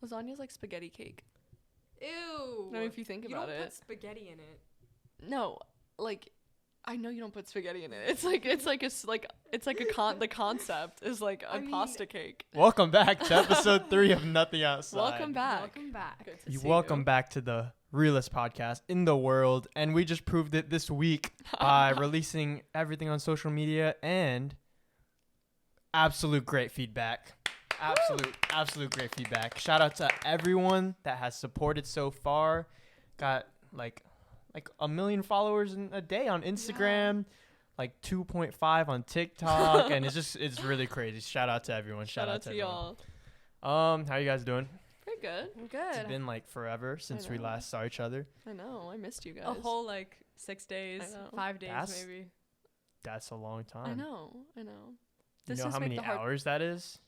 Lasagna's like spaghetti cake. Ew. No, if you think about You it. don't put spaghetti in it. No, like, I know you don't put spaghetti in it. It's like the concept is like a pasta cake. Welcome back to episode 3 of Nothing Outside. Welcome back. Welcome back. Good to You see welcome you. back to the Realest podcast in the world, and we just proved it this week by releasing everything on social media and absolute great feedback. Absolute great feedback. Shout out to everyone that has supported so far. Got like 1 million followers in a day on Instagram, like 2.5 on TikTok, and it's really crazy. Shout out to everyone. Shout out to everyone. y'all. How you guys doing? Pretty good. It's been like forever since we last saw each other. I know. I missed you guys. A whole 6 days, I know. 5 days That's- maybe. That's a long time. I know. You This know just how make many the hard- hours that is?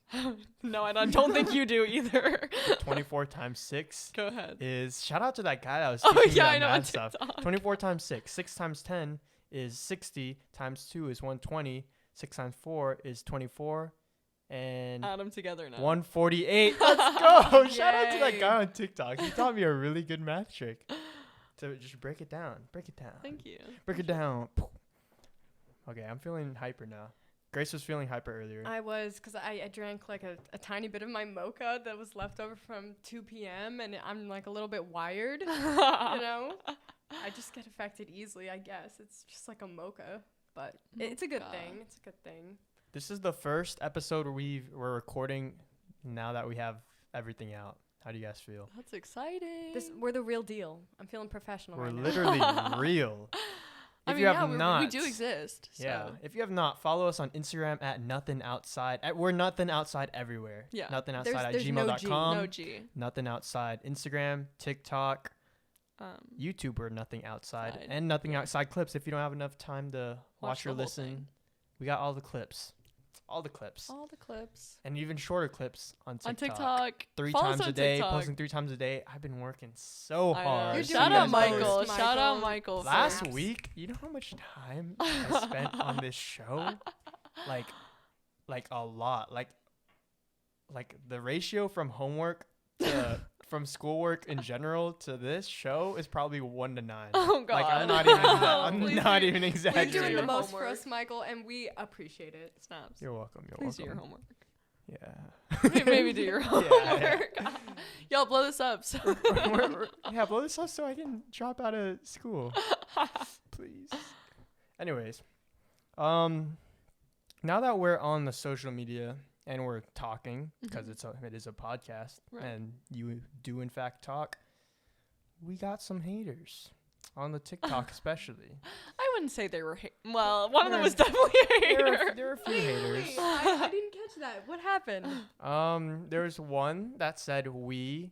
No, I don't think you do either. 24 times 6 Go ahead. is, shout out to that guy that was Oh, teaching me yeah, that I know, math on stuff. TikTok. 24 times 6. 6 times 10 is 60. Times 2 is 120. 6 times 4 is 24. And Add them together now. 148. Let's go. Shout out to that Yay. guy on TikTok. He taught me a really good math trick. So just break it down. Thank you. Break it down. Okay, I'm feeling hyper now. Grace was feeling hyper earlier. I was, because I drank like a tiny bit of my mocha that was left over from 2 p.m. and I'm like a little bit wired, you know? I just get affected easily, I guess. It's just like a mocha, but it's a good Mocha. thing. It's a good thing. This is the first episode where we're recording now that we have everything out. How do you guys feel? That's exciting. We're the real deal. I'm feeling professional We're right now. literally real. I If mean, you have yeah, not, we do exist. So. Yeah. If you have not, follow us on Instagram at Nothing Outside. We're Nothing Outside everywhere. Yeah. Nothing Outside at There's gmail.com. No G. Nothing Outside Instagram, TikTok, YouTube. We're Nothing Outside, Side. and Nothing Outside clips. If you don't have enough time to watch the or whole listen, thing. we got all the clips. All the clips. All the clips. And even shorter clips on TikTok. On TikTok. 3 Follow us times on a day, TikTok. posting 3 times a day. I've been working so I know. hard. You're so doing Shout you out guys Michael. post. Shout out Michael. for- Last Snaps. week, you know how much time I spent on this show? Like a lot. Like the ratio from homework to from schoolwork in general to this show is probably 1 to 9. Oh God. Like I'm not even Please not do- even You're exaggerating. doing the your most for homework. us, Michael, and we appreciate it. Snaps. You're welcome. You're Please do your welcome. homework. Yeah. Maybe do your Yeah, homework. Y'all blow this up. So. Yeah, blow this up so I can drop out of school. Please. Anyways, now that we're on the social media and we're talking, because it is a podcast, Right. and you do in fact talk, we got some haters on the TikTok especially. I wouldn't say they were. Well, one of them There- was definitely a hater. There were a few haters. I didn't catch that. What happened? There's one that said we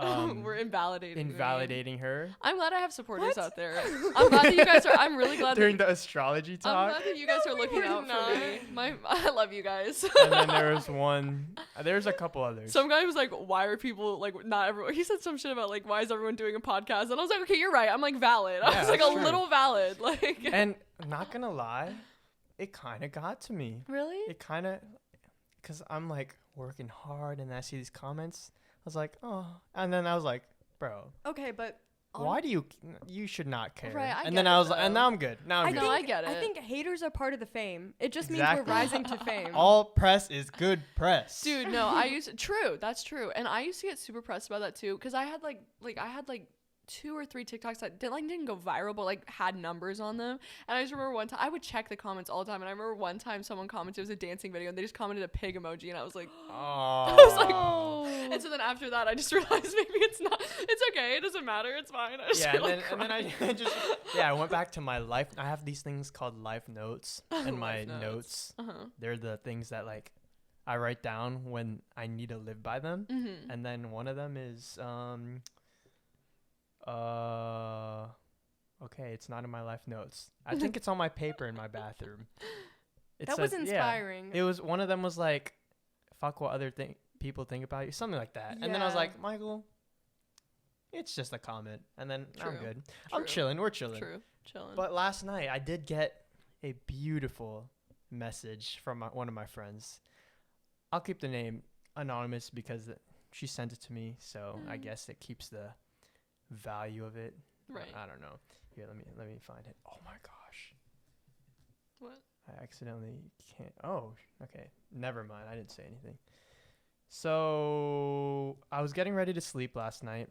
We're invalidating. invalidating her I'm glad I have supporters out there. I'm glad that you guys are. I'm really glad during that. the astrology I'm talk. glad that you guys are we looking were out not. for me. I love you guys. And then there was one. There's a couple others. Some guy was like, "Why are people like not everyone?" He said some shit about like, "Why is everyone doing a podcast?" And I was like, "Okay, you're right." I'm like valid. I Yeah, was like that's a true. little valid. Like, And I'm not gonna lie, it kind of got to me. really? It kind of, cause I'm like working hard, and I see these comments. I was like, oh, and then I was like, bro, Okay, but why do you should not care? Right, I and get then it, I was like, and though. now I'm good. Now I'm I good. know, think, I get I it. think haters are part of the fame. It just means Exactly. we're rising to fame. All press is good press. Dude, no, I used true. That's true. And I used to get super pressed about that too, because I had like 2 or 3 TikToks that didn't go viral, but like had numbers on them. And I just remember one time I would check the comments all the time, and I remember one time someone commented, it was a dancing video, and they just commented a pig emoji, and I was like, Oh. I was like, and so then after that, I just realized maybe it's okay, it doesn't matter, it's fine. I just Yeah, feel and like then I just I went back to my life. I have these things called life notes, and my Life notes, uh-huh. they're the things that like I write down when I need to live by them. Mm-hmm. And then one of them is okay, it's not in my life notes. I think it's on my paper in my bathroom. That was inspiring. It was one of them was like, fuck what other people think about you, something like that. And then I was Yeah. like, Michael, it's just a comment. And then I'm True. good. I'm chilling. We're chilling. True. Chilling. But last night I did get a beautiful message from one of my friends. I'll keep the name anonymous because she sent it to me, so I Mm. guess it keeps the value of it. Right. I don't know. Here, let me find it. Oh my gosh. What? I accidentally can't. Oh, okay. Never mind. I didn't say anything. So I was getting ready to sleep last night,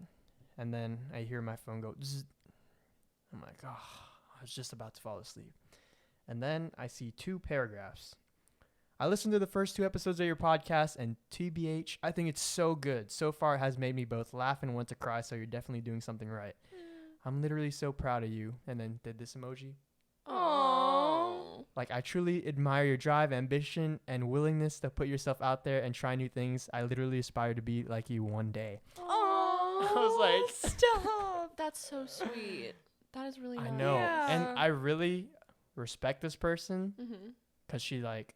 and then I hear my phone go. Zzz. I'm like, oh, I was just about to fall asleep. And then I see 2 paragraphs. I listened to the first 2 episodes of your podcast, and TBH, I think it's so good. So far, it has made me both laugh and want to cry, so you're definitely doing something right. I'm literally so proud of you. And then did this emoji. Oh. Like, I truly admire your drive, ambition, and willingness to put yourself out there and try new things. I literally aspire to be like you one day. Oh. I was like, stop. That's so sweet. That is really nice. I know. Yeah. And I really respect this person Mm-hmm. because she, like,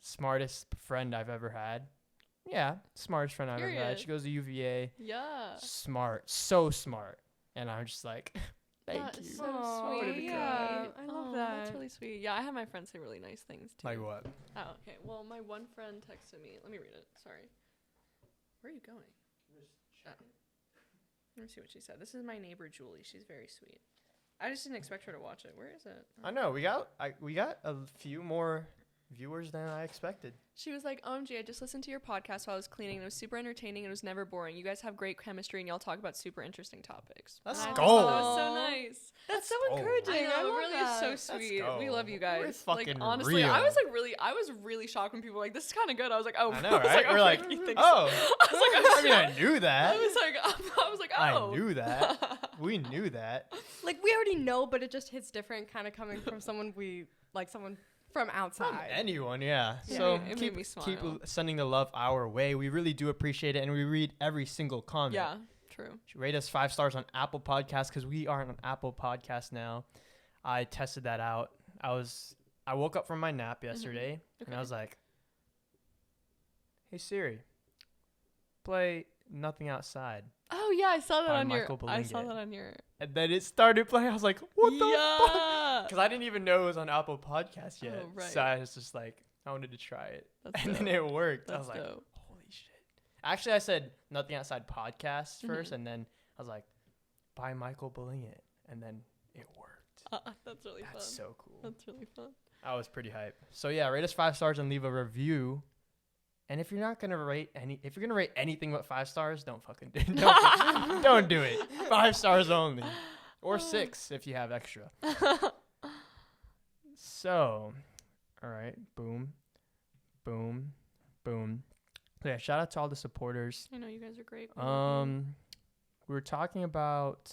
smartest friend I've ever had. Yeah, smartest friend I've ever had. Period. She goes to UVA. Yeah. Smart. So smart. And I'm just like, thank That you. is so Aw, sweet. yeah, I love That's that. really sweet. Yeah, I have my friends say really nice things too. Like what? Oh, okay. Well, my one friend texted me. Let me read it. Sorry. Where are you going? Oh. Let me see what she said. This is my neighbor Julie. She's very sweet. I just didn't expect her to watch it. Where is it? I know. We got a few more viewers than I expected. She was like, OMG, I just listened to your podcast while I was cleaning. And it was super entertaining and it was never boring. You guys have great chemistry and y'all talk about super interesting topics. Let's And I go. thought that was so nice. That's so go. encouraging. I know, I love really that. is so sweet. We go. love you We're guys. fucking like honestly, real. I was really shocked when people were like, this is kind of good. I was like, oh, I know, I was right? like, We're okay, like, you think oh. so? I was like, I mean, I knew that. I was like, oh. I knew that. We knew that. Like, we already know, but it just hits different kind of coming from someone someone from outside. From anyone, yeah. Yeah, So it made me smile. keep sending the love our way. We really do appreciate it, and we read every single comment. Yeah, true. Rate us 5 stars on Apple Podcasts because we are on Apple Podcast now. I tested that out. I woke up from my nap yesterday, and I Okay. was like, "Hey Siri, play Nothing Outside." Oh yeah, I saw that By on Michael your. I saw Belinget. that on your. And then it started playing. I was like, "What the fuck?" Yeah. Because I didn't even know it was on Apple Podcast yet. Oh, right. So I was just like, I wanted to try it. That's And then dope. it worked. I That's was like, dope. holy shit. Actually, I said Nothing Outside Podcast first, Mhm. and then I was like, by Michael Belinget. And then it worked. That's really That's fun. so cool. That's really fun. I was pretty hype. So yeah, rate us 5 stars and leave a review. And if you're not gonna rate if you're gonna rate anything but 5 stars, don't fucking do it. Don't do it. 5 stars only, or 6 if you have extra. So, all right, boom, boom, boom. So yeah, shout out to all the supporters. I know you guys are great. We love you. We were talking about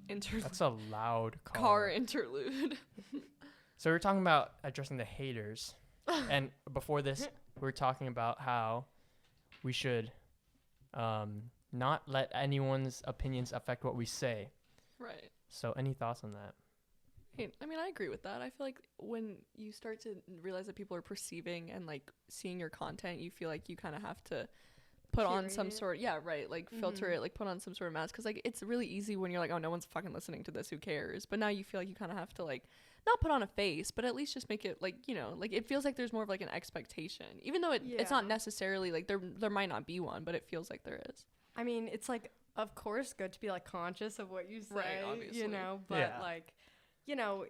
that's a loud car interlude. So we're talking about addressing the haters, and before this, we were talking about how we should not let anyone's opinions affect what we say. Right. So, any thoughts on that? Hey, I mean, I agree with that. I feel like when you start to realize that people are perceiving and like seeing your content, you feel like you kind of have to put on some Curate it. like filter Mhm. it, like put on some sort of mask. Because like it's really easy when you're like, oh, no one's fucking listening to this, who cares? But now you feel like you kind of have to like not put on a face, but at least just make it like, you know, like it feels like there's more of like an expectation, even though it's not Yeah. necessarily like there might not be one, but it feels like there is. I mean, it's like, of course, good to be like conscious of what you say, Right, obviously. you know, but Yeah. like, you know,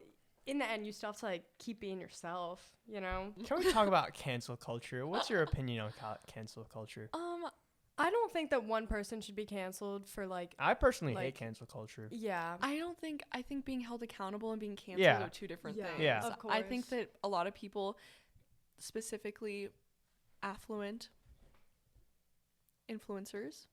in the end, you still have to like keep being yourself, you know? Can we talk about cancel culture? What's your opinion on cancel culture? I don't think that one person should be canceled for like, I personally hate like- cancel culture. yeah. I think being held accountable and being canceled Yeah. are two different Yeah, things. Yeah. of I think course. that a lot of people, specifically affluent influencers,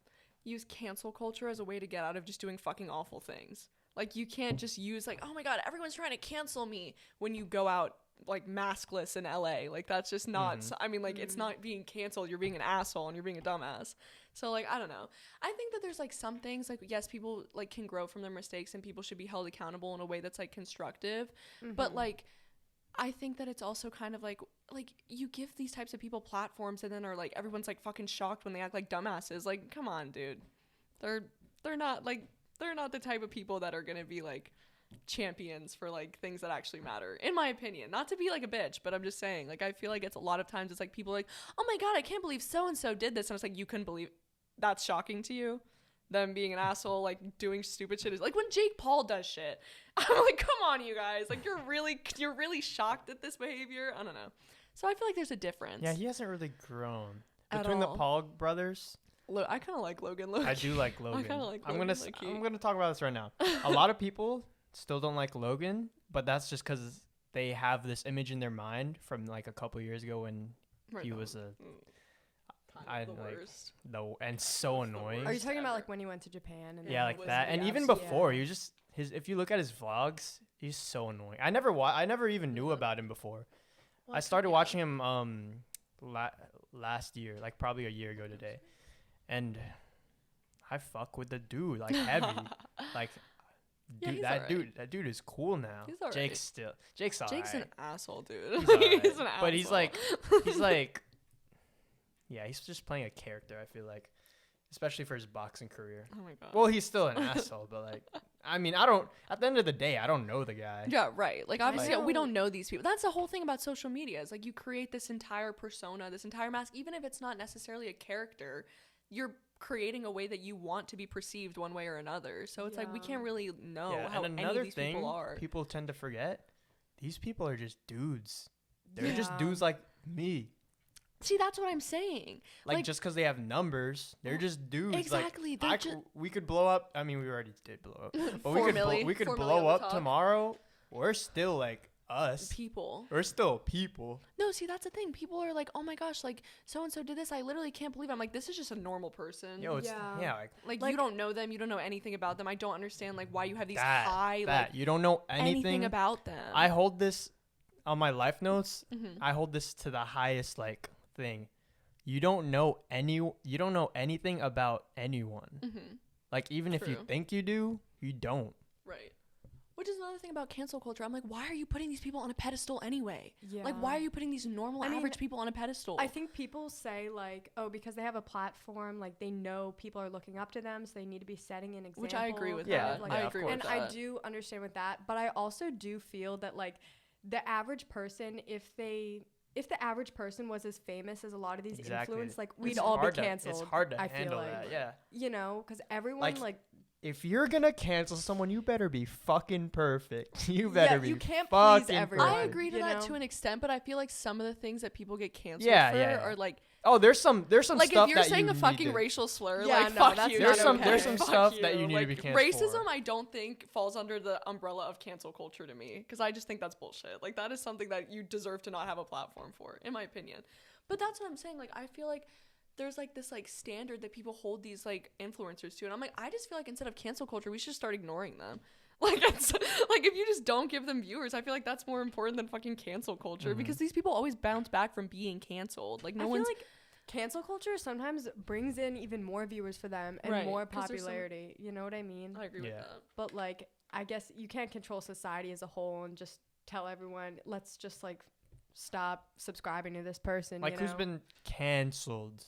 use cancel culture as a way to get out of just doing fucking awful things. Like you can't just use like, oh my god, everyone's trying to cancel me when you go out like maskless in LA. Like that's just not I mean like it's not being canceled, you're being an asshole and you're being a dumbass. So like I don't know. I think that there's like some things like yes, people like can grow from their mistakes and people should be held accountable in a way that's like constructive. But like I think that it's also kind of like you give these types of people platforms and then are like everyone's like fucking shocked when they act like dumbasses. Like come on, dude. They're not the type of people that are going to be like champions for like things that actually matter, in my opinion. Not to be like a bitch, but I'm just saying, like, I feel like it's a lot of times it's like people are like, oh my god, I can't believe so and so did this, and it's like, you couldn't believe that's shocking to you, them being an asshole, like doing stupid shit. Is like when Jake Paul does shit, I'm like, come on, you guys, like you're really shocked at this behavior. I don't know. So I feel like there's a difference. Yeah, he hasn't really grown At between the all. Paul brothers. I kind of like Logan. Low-key. I do like Logan. I kind of like I'm Logan. I'm gonna talk about this right now. A lot of people still don't like Logan, but that's just because they have this image in their mind from like a couple years ago when he was a kind of the the worst. and so annoying. Are you talking ever. about like when he went to Japan? And Yeah, then like was that. the And even abs- before, yeah. he was just if you look at his vlogs, he's so annoying. I never even knew about him before. I started watching him last year, like probably a year ago today. And I fuck with the dude like heavy. Like Yeah, dude, he's that dude is cool now. He's alright. Jake's Jake's alright. an asshole, dude. He's alright. He's an asshole. But he's like yeah, he's just playing a character, I feel like. Especially for his boxing career. Oh my god. Well, he's still an asshole, but like I mean, at the end of the day, I don't know the guy. Yeah, right. Like obviously Like- we don't know these people. That's the whole thing about social media. Is like you create this entire persona, this entire mask, even if it's not necessarily a character, you're creating a way that you want to be perceived one way or another. So it's like we Yeah. can't really know Yeah, how and any another of these thing people are. people tend to forget, these people are just dudes. They're just Yeah. dudes like me. See, that's what I'm saying. Like just because they have numbers, they're just dudes. Exactly, Like, they're ju- we could blow up. I mean, we already did blow up. But 4 milli, we could 4 milli blow on the up top. tomorrow. We're still like us. People. We're still people. No, see, that's the thing. People are like, oh my gosh, like so and so did this. I literally can't believe it. I'm like, this is just a normal person. Yo, it's Yeah. like Like you don't know them. You don't know anything about them. I don't understand like why you have these that. high that like you don't know anything anything about them. I hold this on my life notes. Mhm. I hold this to the highest like thing. You don't know anything about anyone. Mhm. Like even if you True. think you do, you don't. Right. Which is another thing about cancel culture. I'm like, why are you putting these people on a pedestal anyway? Yeah. Like, why are you putting these normal, I mean, average people on a pedestal? I think people say like, oh, because they have a platform, like they know people are looking up to them, so they need to be setting an example. Which I agree with Yeah, that. like, I of agree course. with and that. I do understand with that, but I also do feel that like the average person, if the average person was as famous as a lot of these Exactly. influencers, like It's we'd all be hard to- canceled. It's hard to I feel handle like, that. Yeah. you know, because everyone Like, like If you're gonna cancel someone, you better be fucking perfect. You better be you can't fucking please everyone. I perfect. agree to you that know? to an extent, but I feel like some of the things that people get canceled Yeah, for yeah. are like Oh, there's some like stuff if you're that saying you a fucking need to, racial slur, Yeah, like no, fuck that's you. not there's okay. some Fuck stuff that you you. need to Like, be canceled racism, for. I don't think falls under the umbrella of cancel culture to me because I just think that's bullshit. Like that is something that you deserve to not have a platform for, in my opinion. But that's what I'm saying. Like I feel like there's like this like standard that people hold these like influencers to, and I'm like, I just feel like instead of cancel culture, we should start ignoring them. Like it's like if you just don't give them viewers, I feel like that's more important than fucking cancel culture Mm-hmm. because these people always bounce back from being canceled. Like no I one's feel like cancel culture sometimes brings in even more viewers for them and Right, more 'cause there's some- popularity. You know what I mean? I agree with Yeah. that. But like, I guess you can't control society as a whole and just tell everyone, let's just like stop subscribing to this person. Like you who's know? been canceled?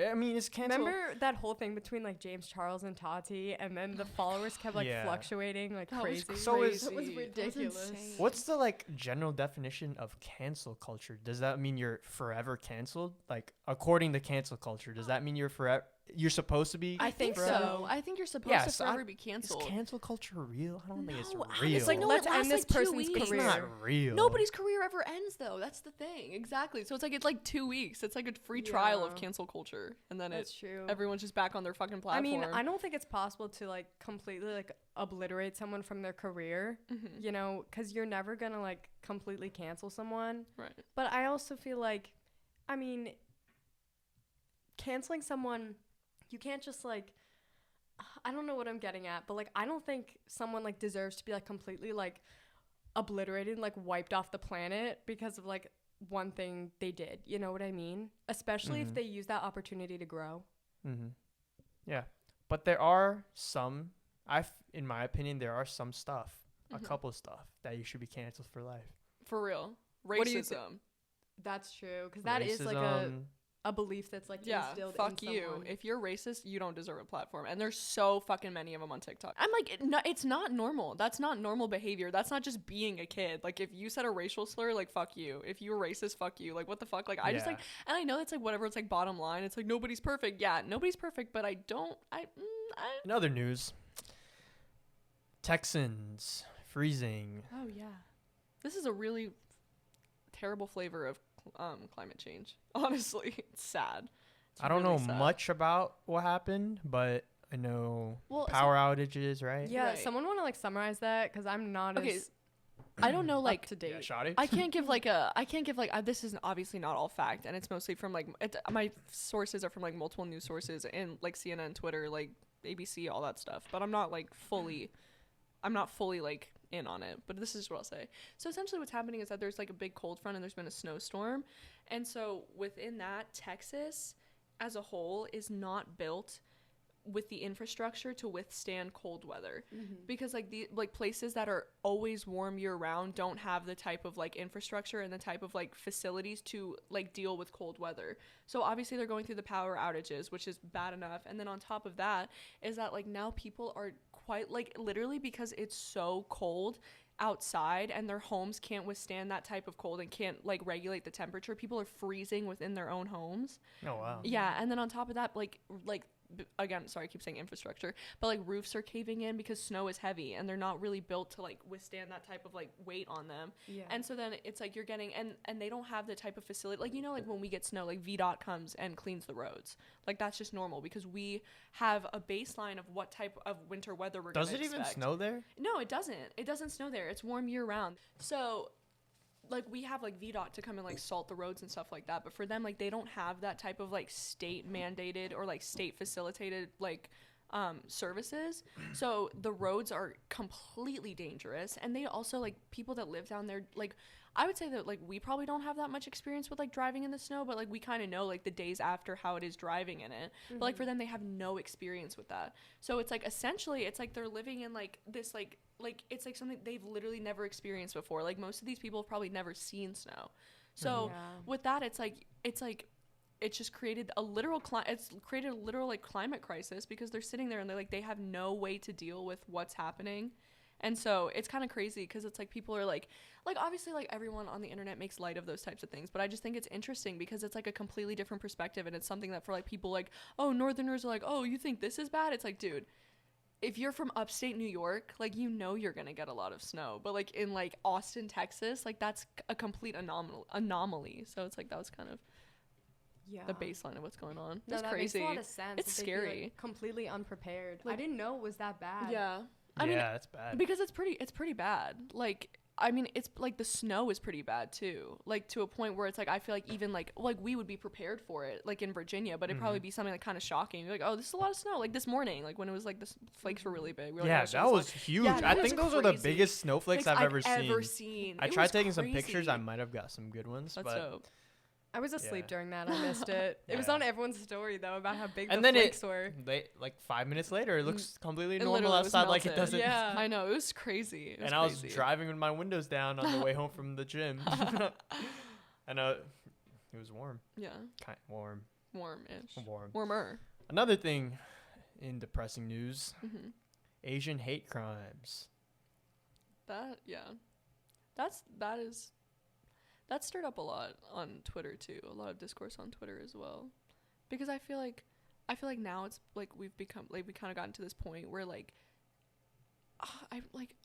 I mean, it's canceled. Remember that whole thing between like James Charles and Tati, and then the followers kept like Yeah. fluctuating like That was crazy. So is- That was crazy. That was ridiculous. insane. What's the like general definition of cancel culture? Does that mean you're forever canceled? Like according to cancel culture, does that mean you're forever? You're supposed to be. I think forever? so. I think you're supposed Yeah, to so forever be Is canceled. cancel culture real? I don't think it's No, real. it's like no, Let's it end lasts this like 2 person's weeks. it's career. not real. Nobody's career ever ends though. That's the thing. Exactly. So it's like 2 weeks. It's like a free trial of Yeah. cancel culture, and then That's true. everyone's just back on their fucking I platform. mean, I don't think it's possible to like completely like obliterate someone from their career, Mhm. you know, because you're never gonna like completely cancel someone. Right. But I also feel like, I mean, canceling someone, you can't just like, I don't know what I'm getting at, but like, I don't think someone like deserves to be like completely like obliterated, like wiped off the planet because of like one thing they did. You know what I mean? Especially if Mhm. they use that opportunity to grow. Mm-hmm. Yeah, but there are some. In my opinion, there are some stuff, Mhm. a couple stuff that you should be canceled for life. For real. What do you Racism. That's true, because that is like a Racism, a belief that's like Yeah, instilled fuck in you. someone. If you're racist, you don't deserve a platform. And there's so fucking many of them on TikTok. I'm like, no, it's not normal. That's not normal behavior. That's not just being a kid. Like, if you said a racial slur, like, fuck you. If you were racist, fuck you. Like, what the fuck? Like, I just Yeah. like, and I know that's like whatever. It's like bottom line. It's like nobody's perfect. Yeah, nobody's perfect. But I In other news, Texans freezing. Oh yeah, this is a really terrible flavor of climate change. Honestly, it's sad. It's I don't really know sad. much about what happened, but I know Well, power outages, right? Yeah, Right. someone want to like summarize that because I'm not Okay, as I don't know, like up to date. Yeah, shoddy. I can't give like this is obviously not all fact, and it's mostly from like my sources are from like multiple news sources and like CNN, Twitter, like ABC, all that stuff. But I'm not fully like in on it. But this is what I'll say. So essentially, what's happening is that there's like a big cold front and there's been a snowstorm, and so within that, Texas as a whole is not built with the infrastructure to withstand cold weather, because like the like places that are always warm year round don't have the type of like infrastructure and the type of like facilities to like deal with cold weather. So obviously they're going through the power outages, which is bad enough, and then on top of that is that like now people are quite like literally because it's so cold outside and their homes can't withstand that type of cold and can't like regulate the temperature, people are freezing within their own homes. Oh wow. Yeah, and then on top of that, again, sorry, I keep saying infrastructure, but like roofs are caving in because snow is heavy and they're not really built to like withstand that type of like weight on them. Yeah. And so then it's like you're getting and they don't have the type of facility, like, you know, like when we get snow, like VDOT comes and cleans the roads. Like that's just normal because we have a baseline of what type of winter weather we're going Does to it even expect. snow there? No, it doesn't. It doesn't snow there. It's warm year round. So like we have like VDOT to come and like salt the roads and stuff like that, but for them like they don't have that type of like state mandated or like state facilitated like services. So the roads are completely dangerous, and they also like people that live down there, like I would say that like we probably don't have that much experience with like driving in the snow, but like we kind of know like the days after how it is driving in it. But like for them, they have no experience with that. So it's like essentially it's like they're living in like this like it's like something they've literally never experienced before. Like most of these people have probably never seen snow. So with that, it's just created a literal like climate crisis because they're sitting there and they have no way to deal with what's happening. And so it's kind of crazy because it's like people are like obviously like everyone on the internet makes light of those types of things, but I just think it's interesting because it's like a completely different perspective, and it's something that for like people like, oh, Northerners are like, oh, you think this is bad? It's like, dude, if you're from upstate New York, like, you know you're gonna get a lot of snow, but like in like Austin, Texas, like that's a complete anomaly. So it's like that was kind of the baseline of what's going on. No, That's that crazy. makes a lot of sense. It's that they'd be, scary. like, completely unprepared. I Like- didn't know it was that bad. Yeah. I mean, that's bad. because it's pretty bad. Like, I mean, it's like the snow is pretty bad too. Like to a point where it's like I feel like even like we would be prepared for it, like in Virginia, but it'd probably be something like kind of shocking. You're like, oh, this is a lot of snow. Like this morning, like when it was like the flakes were really big. We were Yeah, like, oh, shit, that it's was like- huge. Yeah, I that think was those are the crazy. biggest snowflakes I've ever seen. I It tried was taking some pictures. crazy. I might have got some good ones, That's but dope. I was asleep Yeah. during that. I missed it. It was Yeah. on everyone's story though about how big and the then flakes were. like 5 minutes later, it looks completely It normal literally was outside. Like it melted. doesn't. Yeah. I know, it was crazy. It was And I was crazy. driving with my windows down on the way home from the gym. And it was warm. Yeah, Kind warm. warm-ish. Warm. Warmer. Another thing in depressing news: Mm-hmm. Asian hate crimes. That stirred up a lot on Twitter too. A lot of discourse on Twitter as well, because I feel like now it's like we kind of gotten to this point where like I like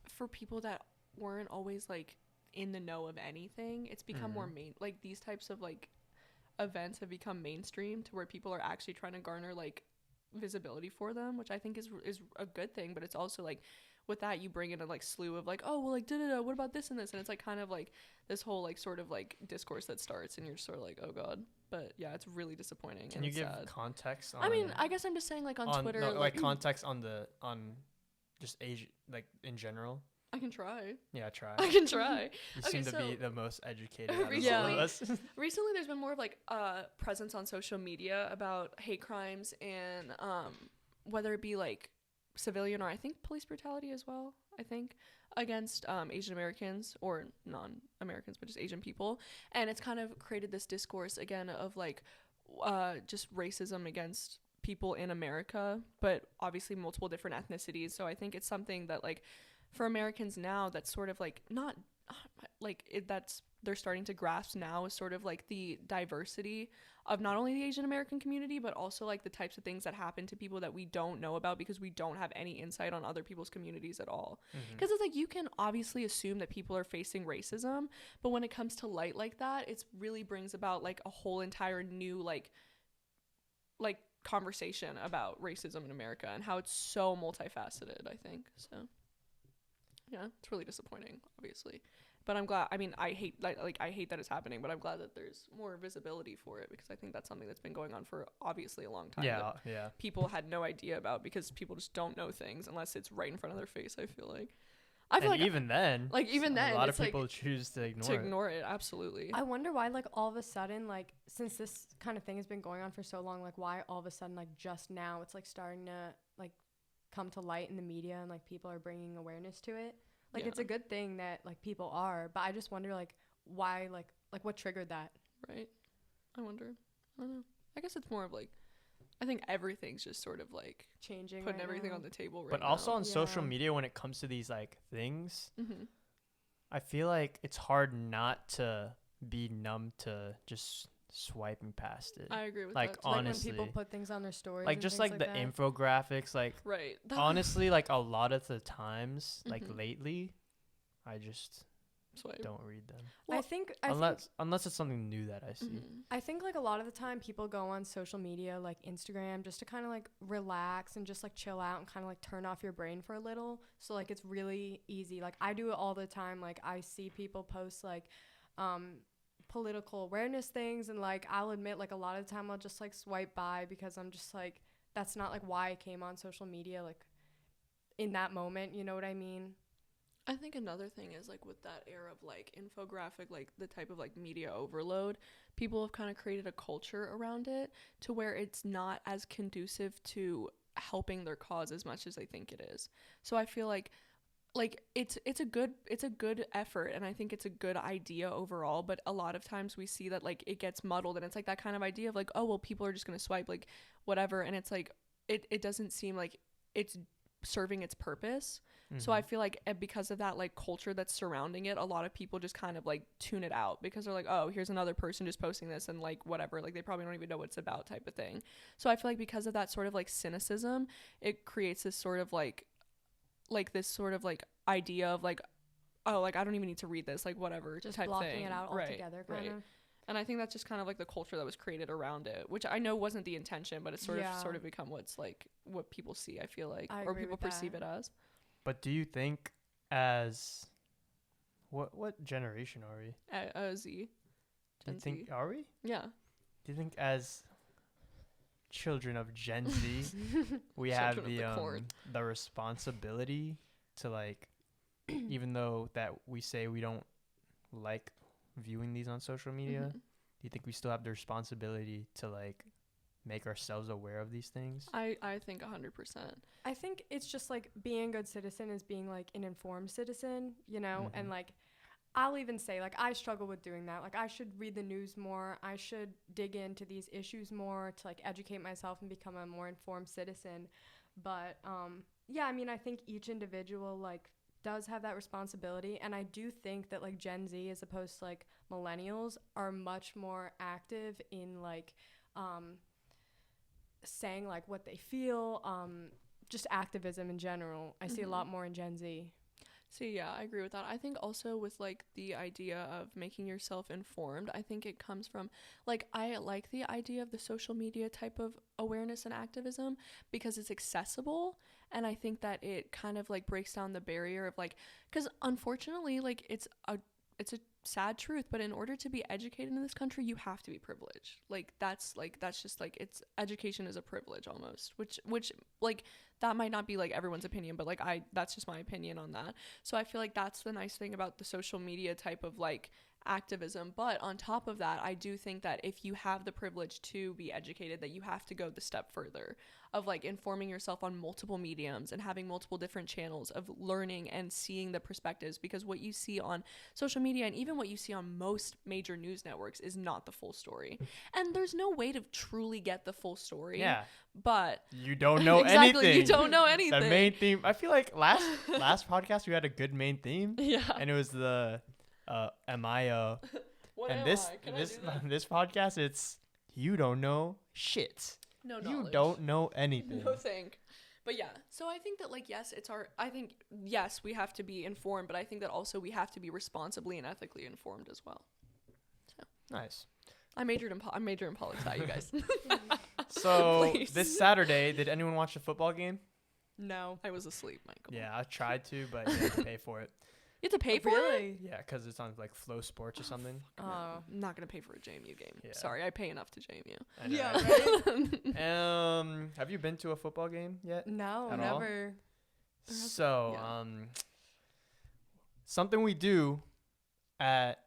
for people that weren't always like in the know of anything, it's become more like these types of like events have become mainstream to where people are actually trying to garner like visibility for them, which I think is a good thing. But it's also like with that you bring in a like slew of like, oh well, like what about this and this, and it's like kind of like this whole like sort of like discourse that starts, and you're just sort of like, oh god. But yeah, it's really disappointing. Can and you it's give sad. context? On, I mean, I guess I'm just saying like on Twitter, no, like context on just Asia, like in general. I can try. Yeah, try. I can try. You Okay, seem to be so- the most educated out of all Recently- of us. Recently, there's been more of like presence on social media about hate crimes and whether it be like civilian or I think police brutality as well. I think, against Asian Americans, or non-Americans, but just Asian people. And it's kind of created this discourse again of like just racism against people in America, but obviously multiple different ethnicities. So I think it's something that like for Americans now, that's sort of like not like it, that's they're starting to grasp now, is sort of like the diversity of not only the Asian American community, but also like the types of things that happen to people that we don't know about because we don't have any insight on other people's communities at all. Because it's like you can obviously assume that people are facing racism, but when it comes to light like that, it really brings about like a whole entire new like conversation about racism in America and how it's so multifaceted, I think. So yeah, it's really disappointing, obviously. But I'm glad. I mean, I hate I hate that it's happening, but I'm glad that there's more visibility for it, because I think that's something that's been going on for obviously a long time. Yeah, that yeah. People had no idea about, because people just don't know things unless it's right in front of their face. I feel like. Even then, a lot of it's people like, choose to to ignore it. Absolutely. I wonder why, like, all of a sudden, like, since this kind of thing has been going on for so long, like, why all of a sudden, like, just now it's like starting to like come to light in the media, and like people are bringing awareness to it. Like, Yeah. it's a good thing that like people are, but I just wonder like why, like what triggered that. Right. I wonder. I don't know. I guess it's more of like, I think everything's just sort of like Changing, putting right everything now. on the table right But now. also on social Yeah. media, when it comes to these like things, Mm-hmm. I feel like it's hard not to be numb to just swiping past it. I agree with Like, that. too. Like when honestly, people put things on their stories, like and just things like the that. infographics, like Right. honestly, like a lot of the times, like Mhm. lately, I just Swipe. don't read them I Well, think unless it's something new that I see. Mhm. I think like a lot of the time people go on social media like Instagram just to kind of like relax and just like chill out and kind of like turn off your brain for a little. So like it's really easy. Like I do it all the time. Like I see people post like political awareness things, and like I'll admit like a lot of the time I'll just like swipe by, because I'm just like, that's not like why I came on social media like in that moment, you know what I mean? I think another thing is like with that era of like infographic, like the type of like media overload, people have kind of created a culture around it to where it's not as conducive to helping their cause as much as they think it is. So I feel like it's a good effort, and I think it's a good idea overall, but a lot of times we see that like it gets muddled, and it's like that kind of idea of like, oh well, people are just going to swipe like whatever, and it's like it doesn't seem like it's serving its purpose. So I feel like because of that like culture that's surrounding it, a lot of people just kind of like tune it out, because they're like, oh, here's another person just posting this, and like whatever, like they probably don't even know what it's about type of thing. So I feel like because of that sort of like cynicism, it creates this sort of like this sort of like idea of like, oh, like I don't even need to read this, like whatever, Just type blocking thing. it out Right, altogether, right. kind of. And I think that's just kind of like the culture that was created around it, which I know wasn't the intention, but it's sort of become what's like what people see, I feel like, I or agree people with perceive that. it as. But do you think, as what generation are we? Z. Do you Gen think Z. are we? Yeah. Do you think as children of Gen Z, we have Children of the corn. the responsibility to like, even though that we say we don't like viewing these on social media, Mhm. do you think we still have the responsibility to like make ourselves aware of these things? I think 100%. I think it's just like being a good citizen is being like an informed citizen, you know, and Mhm. like I'll even say like I struggle with doing that. Like I should read the news more. I should dig into these issues more to like educate myself and become a more informed citizen. But yeah, I mean, I think each individual like does have that responsibility, and I do think that like Gen Z as opposed to like millennials are much more active in like saying like what they feel, just activism in general. I see a lot more in Gen Z. See, yeah, I agree with that. I think also with like the idea of making yourself informed, I think it comes from like I like the idea of the social media type of awareness and activism because it's accessible, and I think that it kind of like breaks down the barrier of like, because unfortunately like it's a sad truth, but in order to be educated in this country you have to be privileged. That's just like it's education is a privilege almost, which like that might not be like everyone's opinion, but like that's just my opinion on that. So I feel like that's the nice thing about the social media type of like activism. But on top of that, I do think that if you have the privilege to be educated, that you have to go the step further of like informing yourself on multiple mediums and having multiple different channels of learning and seeing the perspectives, because what you see on social media and even what you see on most major news networks is not the full story. And there's no way to truly get the full story. Yeah. But You don't know exactly, anything. you don't know anything. The main theme. I feel like last podcast we had a good main theme. Yeah. And it was the am I What and am this I? Can I this do that? this podcast it's you don't know shit. No You knowledge. don't know anything. No think. But yeah, so I think that like yes, we have to be informed, but I think that also we have to be responsibly and ethically informed as well. So Nice. I majored in poli sci, you guys. So Please. this Saturday, did anyone watch the football game? No. I was asleep, Michael. Yeah, I tried to, but you have to pay for it. You have to pay for it? Really? Yeah, because it's on like Flow Sports or something. No, I'm not gonna pay for a JMU game. Yeah. Sorry, I pay enough to JMU. I know, Yeah, right? Have you been to a football game yet? No, At all? never. So, Yeah. something we do at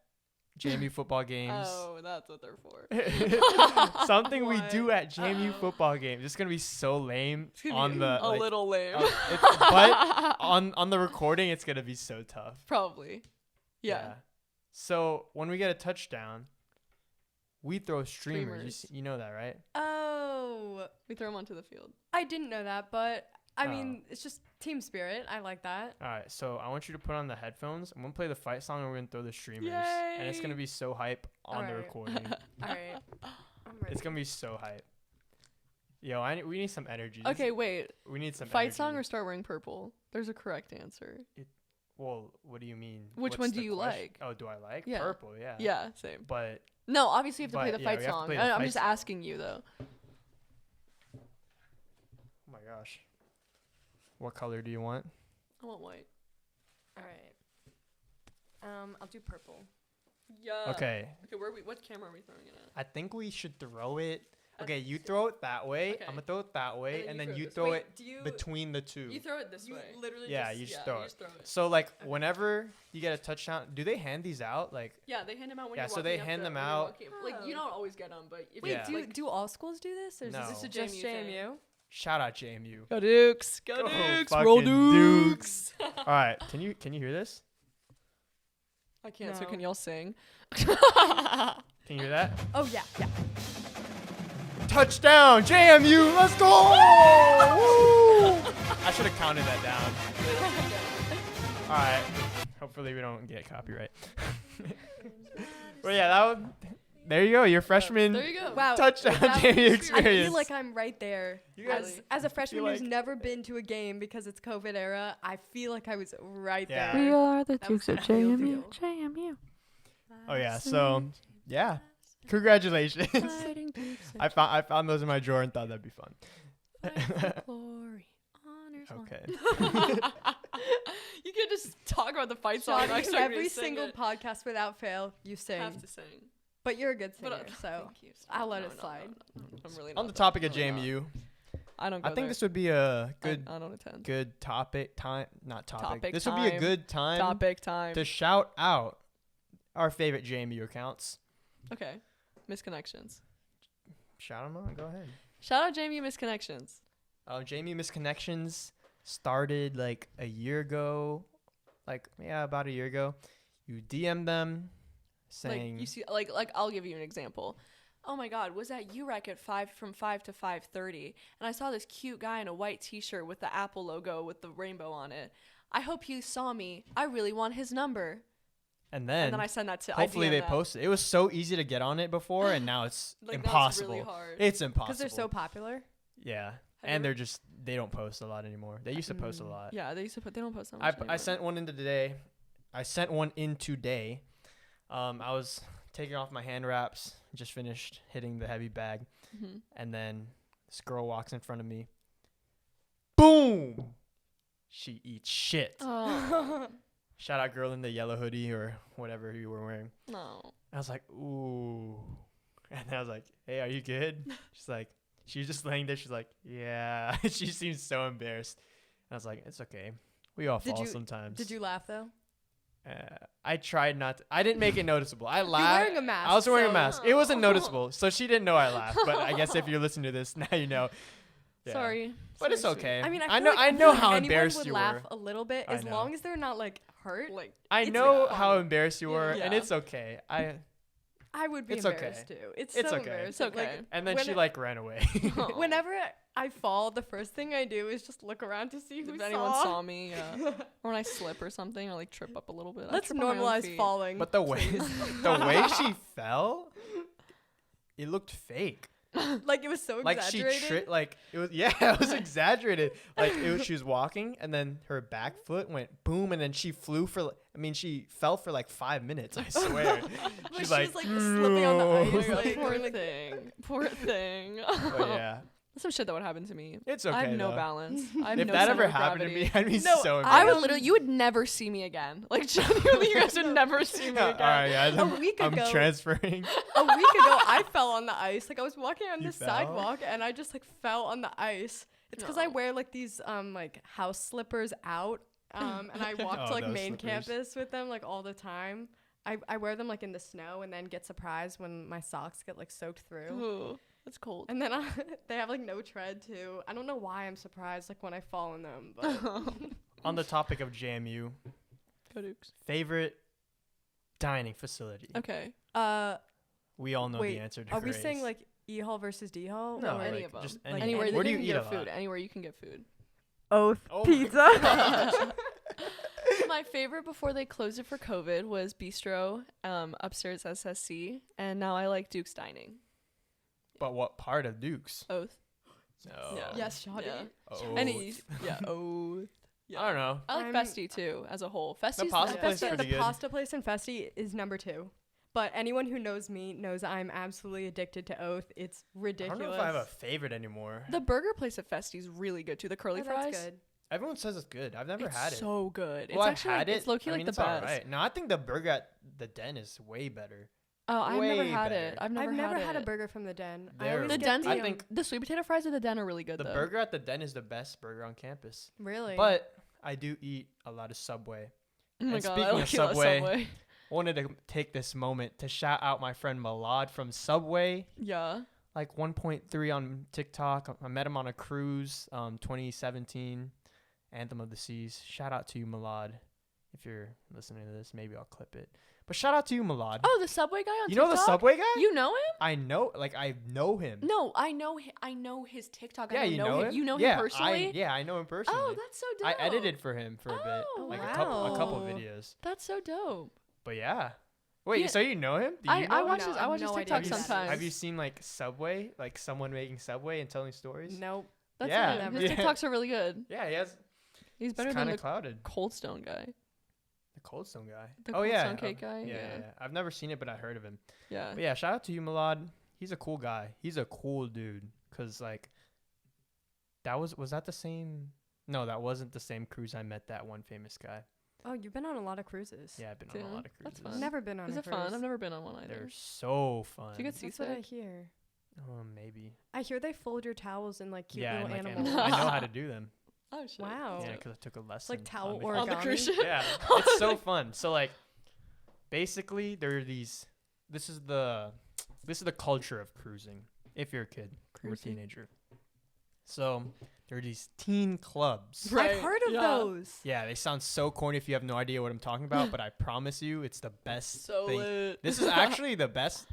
JMU football games. Oh, that's what they're for. Something we What? do at JMU football games. It's gonna be so lame It's gonna on be the a like, little lame. but on the recording, it's gonna be so tough. Probably. Yeah. So when we get a touchdown, we throw streamers. Streamers. You know that, right? Oh, We throw them onto the field. I didn't know that, but I Oh. mean, it's just team spirit. I like that. All right. So I want you to put on the headphones. I'm gonna play the fight song, and we're gonna throw the streamers, and it's gonna Yay. be so hype on the Alright. recording. All right. I'm ready. It's gonna be so hype. Yo, we need some energy. Okay, wait. We need some Fight energy. song or start wearing purple? There's a correct answer. Well, what do you mean? Which What's one the do you question? like? Oh, do I like Yeah. purple? Yeah. Yeah, same. But No, obviously you have to play But, the yeah, fight we have to song. play the I'm fight just song. asking you though. oh my gosh, what color do you want? I want white. All right. I'll do purple. Yeah. Okay, Okay, what camera are we throwing it at? I think we should throw it. Okay, you throw it that way. Okay. I'm gonna throw it that way, And and then then you you throw throw it it Do you? between the two. You throw it this You way. literally Yeah, just. you just Yeah, throw you it. just throw it. So like Okay. whenever you get a touchdown, do they hand these out? Like Yeah, they hand them out when Yeah, you're so walking they up hand the- them when you're out. walking- Like you Oh. don't always get them, but if Wait, Yeah. do all schools do this, or is No. this It's a just JMU thing. JMU? shout out JMU. Go Dukes, Go Dukes, fucking roll Dukes. All right, can you hear this? I can't. So No. can y'all sing? Can you hear that? Oh yeah, yeah. Touchdown, JMU! Let's go! Woo! I should have counted that down. All right. Hopefully we don't get copyright. But yeah, that would. There you go. Your freshman There you go. Wow. touchdown That JMU was- I experience. I feel like I'm right there. You guys- Really? As a freshman who's like- never been to a game because it's COVID era, I feel like I was right Yeah. there. We are the That was the real deal. JMU. Oh yeah. So yeah. Congratulations. I found those in my drawer and thought that'd be fun. Glory, honors, Okay. You can just talk about the fight song. Sean, and expect me to every sing single it. podcast without fail, you sing. Have to sing. But you're a good singer, But so thank you. I'll let No, it no, slide. no. I'm really On not the topic that- of really not. JMU, I don't. Go I think there. this would be a good I don't attend. good topic time. Not topic. Topic This would be a time. good time Topic time. to shout out our favorite JMU accounts. Okay. Misconnections. Shout them out. Go ahead. Shout out JMU Misconnections. JMU Misconnections started like a year ago. About a year ago. You DM them saying Like you see, like I'll give you an example. Oh my God, was that UREC at 5 to 5:30, and I saw this cute guy in a white T-shirt with the Apple logo with the rainbow on it. I hope he saw me. I really want his number. and And then then I send that to. hopefully I DM they that. post it. It was so easy to get on it before, and now it's Like, now it's impossible. really hard. It's impossible. because they're so popular. Yeah. you And ever- they don't post a lot anymore. They used to post a lot. Yeah, they used to put. They don't post that I much anymore. sent one in today. I was taking off my hand wraps, just finished hitting the heavy bag, Mhm. and then this girl walks in front of me. Boom! She eats shit. Oh Shout out girl in the yellow hoodie or whatever you were wearing. no. I was like, ooh. And I was like, hey, are you good? She's just laying there. She's like, yeah. She seems so embarrassed. And I was like, it's okay. We all Did fall you- sometimes. Did you laugh though? I tried not to. I didn't make it noticeable. I You're laughed. wearing a mask. I was wearing a so- mask. It wasn't noticeable, so she didn't know I laughed. But I guess if you're listening to this, now you know. Yeah. Sorry. But it's Sorry, sweet. okay. I mean, I feel know. like I feel know like how anyone embarrassed would you laugh were. a little bit I as know. long as they're not like hurt. Like, I it's know how funny. embarrassed you were, and Yeah. it's okay. I would be It's okay. embarrassed too. It's It's so okay. embarrassing. It's okay. Like, And then when she I- like ran away. whenever I fall, the first thing I do is just look around to see who if anyone saw me, or when I slip or something, or like trip up a little bit. I Let's trip on my own normalize feet. falling. But the way the way she fell, it looked fake. Like it was so Like she exaggerated. like it was it was exaggerated. Like she was walking and then her back foot went boom and then she flew for she fell for like 5 minutes, I swear. But She's she like, was like slipping on the "No." ice. Oh my God, like, poor going, like, thing. Poor thing. But yeah. That's some shit that would happen to me. It's okay. I have no though. balance. I have If no that center ever of happened to gravity. me, I'd be No, so I embarrassed. would literally, you would never see me again. Like, genuinely, you guys would never see me All again. right, guys. A week I'm ago- transferring. a week ago, I fell on the ice. Like I was walking on You this fell? sidewalk and I just like fell on the ice. It's because I No. wear like these like house slippers out. And I walk Oh, to like those main slippers. campus with them like all the time. I wear them like in the snow and then get surprised when my socks get like soaked through. Ooh, that's cold. And then they have like no tread too. I don't know why I'm surprised like when I fall in them, but On the topic of JMU, Go Dukes. favorite dining facility. Okay. We all know wait, the answer to are we Grace. saying like E Hall versus D Hall? No, or any like, of them. just Like, any- anywhere where that do you you can eat get a food. lot? Anywhere you can get food. Oath Oh. pizza. My favorite before they closed it for COVID was Bistro upstairs SSC, and now I like Duke's Dining. But what part of Duke's? Oath. No. Yeah. Yes, Shoddy. Yeah. Oh. And Oath. Yeah. I don't know. I like I'm- Festi too, as a whole. Festi's pasta the place is Festi- pretty The good. pasta place in Festi is number 2. But anyone who knows me knows I'm absolutely addicted to Oath. It's I ridiculous. don't know if I have a favorite anymore. The burger place at Festi is really good too. The curly Oh, fries. that's good. Everyone says it's good. I've never It's had it. so good. Well, it's I actually had like, it. it's low key I like mean, the it's best. alright. No, I think the burger at the Den is way better. Oh, I've never Way had better. it. I've never had a it. burger from the Den. I They're- always The get Den's, I think the sweet potato fries at the Den are really good the though. burger at the Den is the best burger on campus. Really? But I do eat a lot of Subway. Oh my and god, speaking I of like you love Subway, wanted to take this moment to shout out my friend Milad from Subway. Yeah. Like 1.3 on TikTok. I met him on a cruise, 2017, Anthem of the Seas. Shout out to you, Milad. If you're listening to this, maybe I'll clip it. But shout out to you, Milad. Oh, the Subway guy on you TikTok? know the Subway guy? You know him? I know him. No, I know I know his TikTok. Yeah, I don't you know know him. him. You know yeah, him personally? I know him personally. Oh, that's so dope. I edited for him for a bit, Oh, like wow. a couple videos. That's so dope. But yeah. Wait, Yeah. so you know him? Do you know I him? watch No, his I I have watch his no idea TikTok who that is. sometimes. Have you seen like Subway, like someone making Subway and telling stories? Nope. That's Yeah. his Yeah. TikToks are really good. Yeah, he has. He's better It's than kind the of clouded. Cold Stone guy. The Cold Stone guy. The oh Cold yeah, Stone cake guy. Yeah, Yeah. I've never seen it, but I heard of him. Yeah. But yeah, shout out to you, Milad. He's a cool guy. He's a cool dude. Cause like, that was that the same? No, that wasn't the same cruise I met that one famous guy. Oh, you've been on a lot of cruises. Yeah, I've been on Yeah, a lot of that's cruises. fun. Never been on Is a it cruise. fun? I've never been on one either. They're so fun. Do you get That's what I seasick? hear. Maybe. I hear they fold your towels in like cute Yeah, little and, like, animals. I know how to do them. Oh shit. Wow. Yeah, Oh. because I took a lesson. Like towel on the- origami. On the cruise ship. Yeah, it's so fun. So like, basically, there are these. This is the culture of cruising. If you're a kid or a Cruising. teenager, so there are these teen clubs. Right. I've heard of Yeah. those. Yeah, they sound so corny if you have no idea what I'm talking about, but I promise you, it's the best So thing. lit. This is actually the best.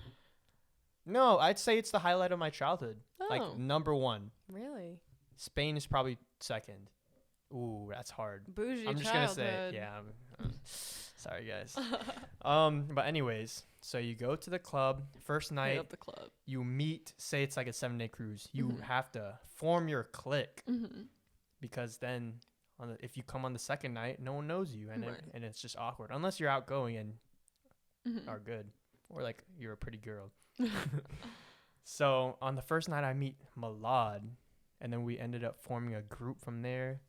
No, I'd say it's the highlight of my childhood. Oh. Like number one. Really? Spain is probably second. Ooh, that's hard. Bougie I'm just gonna say, childhood. yeah. Sorry, guys. But anyways, so you go to the club first Hit night. up the club. You meet. Say it's like a 7-day cruise. You Mhm. have to form your clique Mm-hmm. because then, if you come on the second night, no one knows you, and Right. and it's just awkward unless you're outgoing and Mm-hmm. are good, or like you're a pretty girl. So on the first night, I meet Milad, and then we ended up forming a group from there,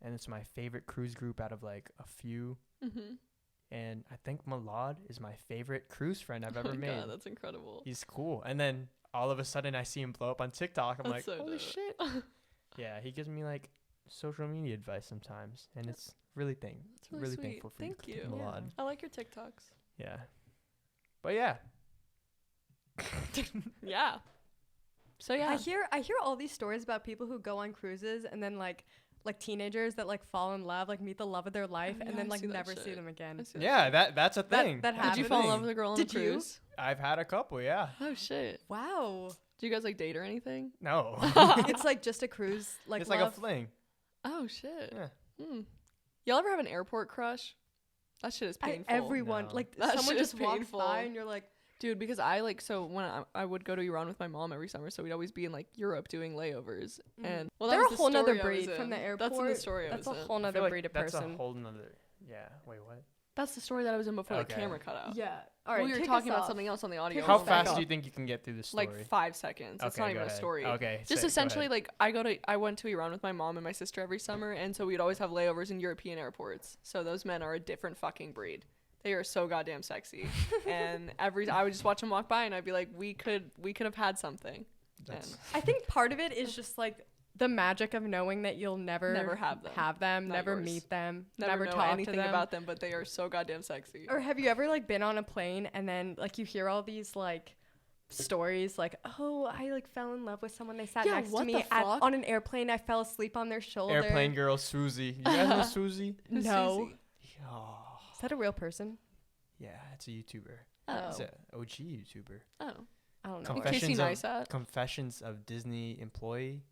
and it's my favorite cruise group out of like a few. Mm-hmm. And I think Milad is my favorite cruise friend I've Oh ever my made. God, that's incredible. He's cool. And then all of a sudden, I see him blow up on TikTok. I'm That's like, so holy dope. shit. Yeah, he gives me like social media advice sometimes, and it's really It's really sweet. thankful for Thank you. Milad. I like your TikToks. Yeah. But yeah. Yeah. So yeah. I hear all these stories about people who go on cruises and then like teenagers that like fall in love, like meet the love of their life, Oh, and yeah, then I like see that never see shit. them again. I see that Yeah, shit. that's a thing. that Did you fall in love with a girl on Did a you? cruise? I've had a couple, yeah. Oh shit. Wow. Do you guys like date or anything? No. It's like just a cruise, like it's love. like a fling. Oh shit. Yeah. Y'all ever have an airport crush? That shit is painful. Everyone No. like That someone shit is just walks painful. by and you're like, Dude, because I like so when I would go to Iran with my mom every summer, so we'd always be in like Europe doing layovers, and well, that they're was a the whole nother story I was breed from in. the airport. That's in the story That's I a was in. whole I nother feel like breed of that's person. a whole nother. Yeah. Wait, what? That's the story that I was in before the Okay. camera cut out. Yeah. All right. We were kick talking us about off. something else on the audio. Kick How us back fast off. do you think you can get through the story? Like 5 seconds. It's Okay, not go even a ahead. story. Okay. Just go essentially ahead. like I went to Iran with my mom and my sister every summer, and so we'd always have layovers in European airports. So those men are a different fucking breed. They are so goddamn sexy. And I would just watch them walk by and I'd be like, we could have had something. That's- And I think part of it is just like the magic of knowing that you'll never have them. Not never yours. meet them, never know talk anything to them. about them, but they are so goddamn sexy. Or have you ever like been on a plane and then like you hear all these like stories like, oh, I like fell in love with someone, they sat Yeah, next to what me the fuck? on an airplane, I fell asleep on their shoulder. Airplane girl Susie. You guys know Susie? Who's No. Susie? Oh, Is that a real person? yeah, it's a YouTuber. Oh. It's an OG YouTuber. Oh. I don't know. Come In on. Casey Confessions of- Neistat? Confessions of Disney Employee.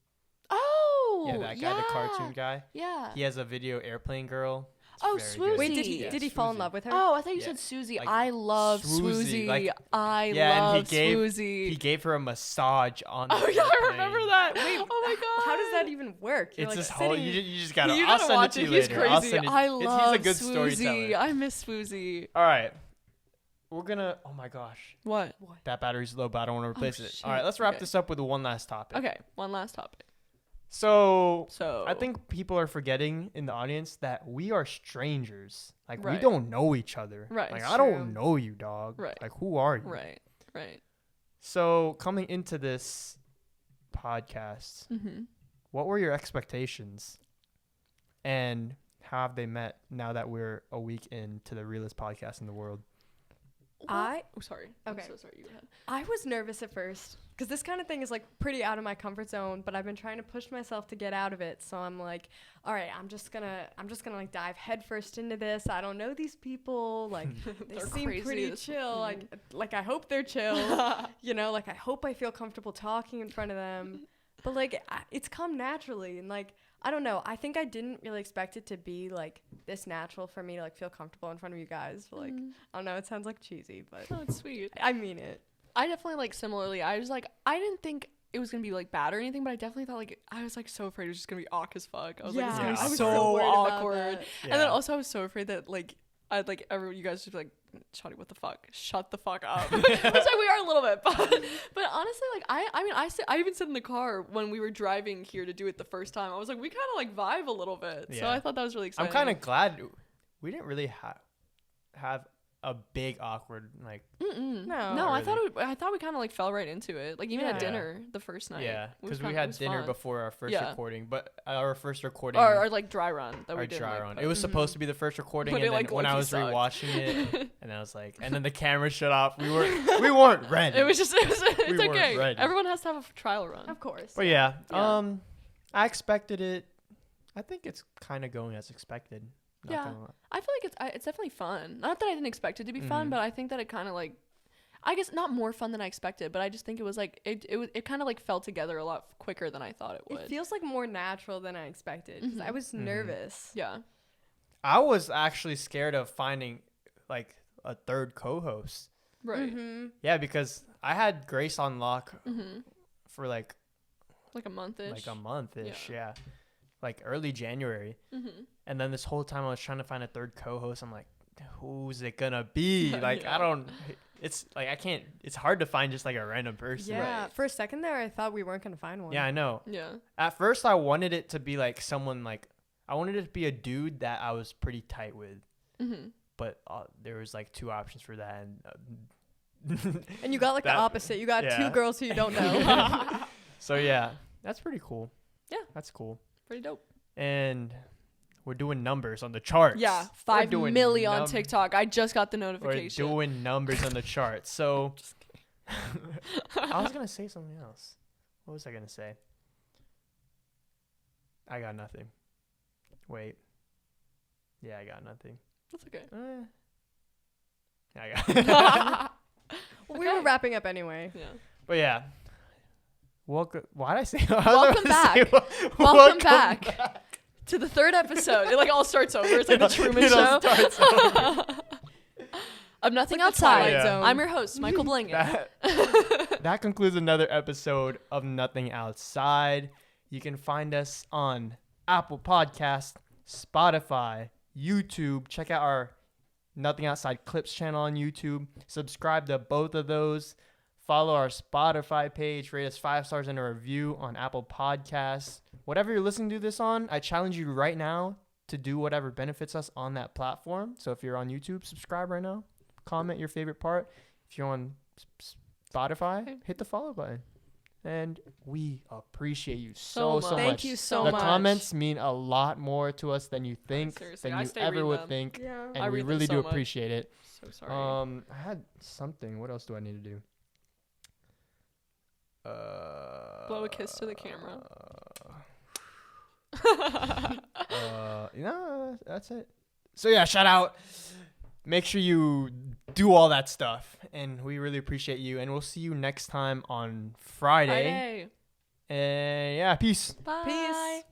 Oh. Yeah, that guy, the cartoon guy. Yeah. He has a video, Airplane Girl. It's Oh, very Swoozie. good. Wait, Yeah, did he fall in Swoozie. love with her? Oh, I thought you Yeah. said Susie. Like, I love Swoozie, Swoozie. like- I Yeah, love and he gave Swoozie. he gave her a massage on. Oh the yeah, I airplane. remember that. Wait, oh my god. How does that even work? You're It's like this whole. sitting- You just gotta. You I'll gotta send watch it it. to you He's later. I'll crazy. send it- I He's love a good Swoozie. storyteller. I miss Swoozie. All right, we're gonna. Oh my gosh, What? that battery's low, but I don't want to replace it. shit. All right, let's wrap Okay. this up with one last topic. Okay, one last topic. So So I think people are forgetting in the audience that we are strangers. Like we Right. don't know each other. Right. Like It's I true. don't know you, dog. Right. Like who are you? right. So coming into this podcast, Mm-hmm. what were your expectations, and how have they met now that we're a week into the realest podcast in the world? I Oh, sorry. Okay. I'm so sorry. You go ahead. I was nervous at first because this kind of thing is like pretty out of my comfort zone, but I've been trying to push myself to get out of it. So I'm like, all right, I'm just gonna like dive headfirst into this. I don't know these people. Like they They're seem crazy pretty as- chill. Like I hope they're chill. You know, like I hope I feel comfortable talking in front of them. But like it's come naturally, and like I don't know. I think I didn't really expect it to be like this natural for me to like feel comfortable in front of you guys. But, like I don't know. It sounds like cheesy, but Oh, it's sweet. I mean it. I definitely like similarly. I was like, I didn't think it was gonna be like bad or anything, but I definitely thought like I was like so afraid it was just gonna be awkward as fuck. I was like, it's Yeah, gonna I be was so so worried about awkward. that. And then also I was so afraid that like I'd like you guys would be like, Shawty, what the fuck? Shut the fuck up. Which like we are a little bit, but honestly, like I even said in the car when we were driving here to do it the first time, I was like, we kind of like vibe a little bit. So Yeah. I thought that was really I'm exciting. kind of glad we didn't really have a big awkward like. No, No. I thought we kind of like fell right into it. Like even at Yeah. dinner the first night. Yeah, It was because we kinda- it had was dinner fun. before our first Yeah. recording, but our first recording. Or like dry run that we our did. dry like, run. put- It was supposed to be the first recording, But and it, then like, when I low-key was sucked. rewatching it, and I was like, and then the camera shut off. We weren't ready. It was just it's We weren't okay. ready. Everyone has to have a trial run. Of course. But yeah, Yeah. I expected it. I think it's kind of going as expected. Not Yeah. gonna lie. I feel like it's definitely fun. Not that I didn't expect it to be fun, Mhm. but I think that it kind of like, I guess not more fun than I expected, but I just think it was like it kind of like fell together a lot quicker than I thought it would. It feels like more natural than I expected. 'Cause I was nervous. Yeah. I was actually scared of finding like a third co-host. Right. Mm-hmm. Yeah, because I had Grace on lock for like Like a month-ish. a month-ish. Yeah. Yeah, like early January. And then this whole time I was trying to find a third co-host. I'm like, who's it gonna be? Like Yeah. I don't. It's like I can't. It's hard to find just like a random person. Yeah. Right. For a second there, I thought we weren't gonna find one. Yeah, I know. Yeah. At first, I wanted it to be like someone like I wanted it to be a dude that I was pretty tight with, but there was like two options for that, and And you got like That- the opposite. You got yeah. two girls who you don't know. so yeah, that's pretty cool. Yeah. That's cool. Pretty dope. And we're doing numbers on the charts. Yeah, We're 5 doing million on TikTok. I just got the We're notification. doing numbers on the charts. So Just I was gonna say something else. What was I gonna say? I got nothing. Wait. Yeah, I got nothing. That's okay. I got. Well, we were wrapping up anyway. Yeah. But yeah. Welcome. Why did I say? Welcome back. Welcome back to the 3rd episode. It like all starts over. It's like the Truman Show. Starts over. Of Nothing Like the Outside. Twilight Zone. I'm your host, Michael Blanket. That concludes another episode of Nothing Outside. You can find us on Apple Podcasts, Spotify, YouTube. Check out our Nothing Outside Clips channel on YouTube. Subscribe to both of those. Follow our Spotify page. Rate us 5 stars and a review on Apple Podcasts. Whatever you're listening to this on, I challenge you right now to do whatever benefits us on that platform. So if you're on YouTube, subscribe right now. Comment your favorite part. If you're on Spotify, hit the follow button. And we appreciate you so much. Thank you so The much. comments mean a lot more to us than you think, Seriously, than I you stay ever reading would them. think. Yeah. And I we read them really so do much. appreciate it. So sorry. I had something. What else do I need to do? Blow a kiss to the camera. No, that's it. So yeah, shout out. Make sure you do all that stuff, and we really appreciate you. And we'll see you next time on Friday. Friday. And yeah, peace. Bye. Peace.